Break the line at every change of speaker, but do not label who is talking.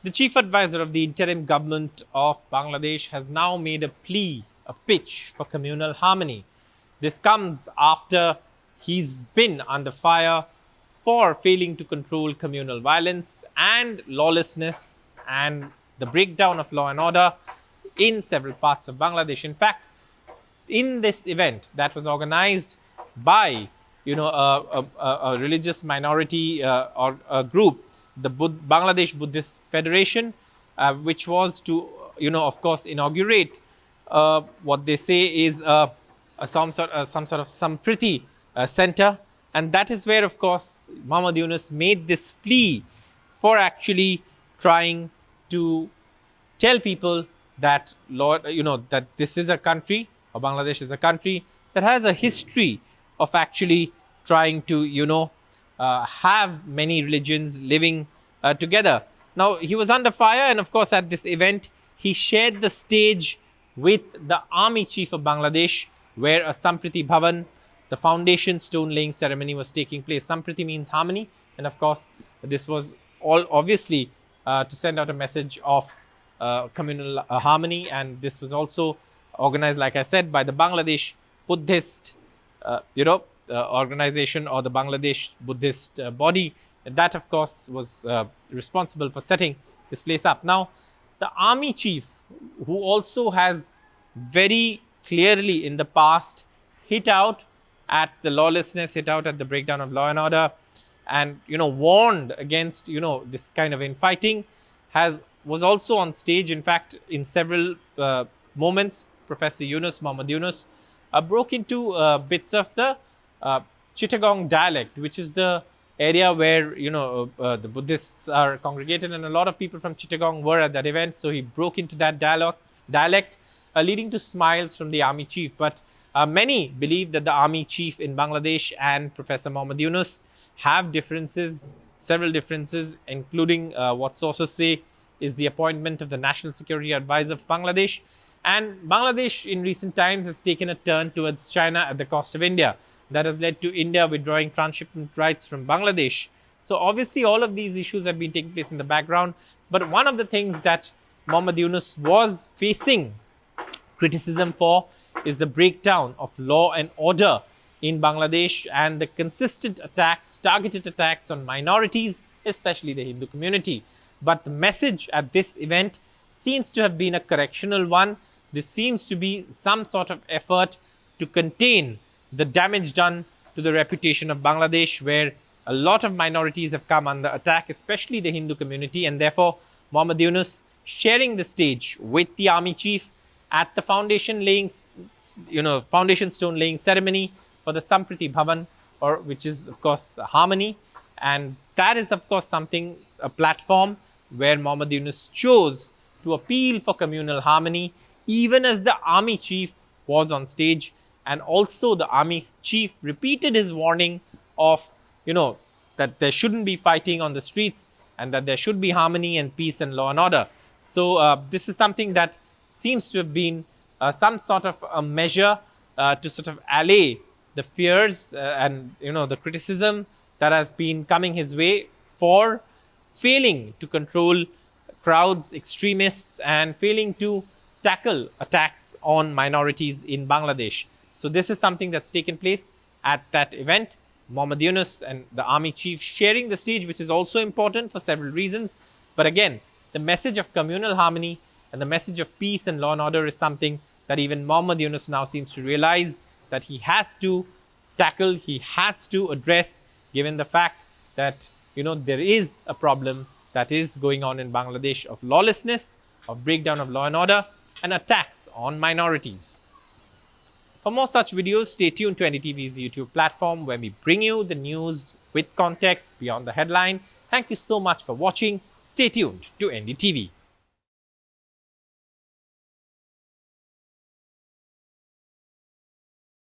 The chief advisor of the interim government of Bangladesh has now made a plea, a pitch for communal harmony. This comes after he's been under fire for failing to control communal violence and lawlessness and the breakdown of law and order in several parts of Bangladesh. In fact, in this event that was organized by a religious minority or a group, the Bangladesh Buddhist Federation, which was to of course inaugurate what they say is some sort of Sampriti center, and that is where of course Muhammad Yunus made this plea for actually trying to tell people that that this is a country, or Bangladesh is a country that has a history of actually trying to have many religions living together. Now, he was under fire, and of course at this event he shared the stage with the army chief of Bangladesh, where a Sampriti Bhavan, the foundation stone laying ceremony, was taking place. Sampriti means harmony, and of course this was all obviously to send out a message of communal harmony, and this was also organized, like I said, by the Bangladesh Buddhist organization, or the Bangladesh Buddhist body that of course was responsible for setting this place up. Now, the army chief, who also has very clearly in the past hit out at the lawlessness, hit out at the breakdown of law and order, and warned against this kind of infighting, was also on stage. In fact, in several moments, Professor Yunus, Muhammad Yunus, broke into bits of the Chittagong dialect, which is the area where the Buddhists are congregated, and a lot of people from Chittagong were at that event. So he broke into that dialect, leading to smiles from the army chief. But many believe that the army chief in Bangladesh and Professor Muhammad Yunus have differences, several differences, including what sources say is the appointment of the National Security Advisor of Bangladesh. And Bangladesh in recent times has taken a turn towards China at the cost of India. That has led to India withdrawing transshipment rights from Bangladesh. So obviously all of these issues have been taking place in the background. But one of the things that Muhammad Yunus was facing criticism for is the breakdown of law and order in Bangladesh and the consistent attacks, targeted attacks on minorities, especially the Hindu community. But the message at this event seems to have been a correctional one. This seems to be some sort of effort to contain the damage done to the reputation of Bangladesh, where a lot of minorities have come under attack, especially the Hindu community. And therefore, Muhammad Yunus sharing the stage with the army chief at the foundation stone laying ceremony for the Sampriti Bhavan, which is of course harmony. And that is of course a platform where Muhammad Yunus chose to appeal for communal harmony, even as the army chief was on stage. And also the army chief repeated his warning of, that there shouldn't be fighting on the streets and that there should be harmony and peace and law and order. So this is something that seems to have been some sort of a measure to sort of allay the fears and, the criticism that has been coming his way for failing to control crowds, extremists, and failing to tackle attacks on minorities in Bangladesh. So this is something that's taken place at that event. Muhammad Yunus and the army chief sharing the stage, which is also important for several reasons. But again, the message of communal harmony and the message of peace and law and order is something that even Muhammad Yunus now seems to realize that he has to tackle, he has to address, given the fact that, there is a problem that is going on in Bangladesh of lawlessness, of breakdown of law and order, and attacks on minorities. For more such videos, stay tuned to NDTV's YouTube platform, where we bring you the news with context beyond the headline. Thank you so much for watching. Stay tuned to NDTV.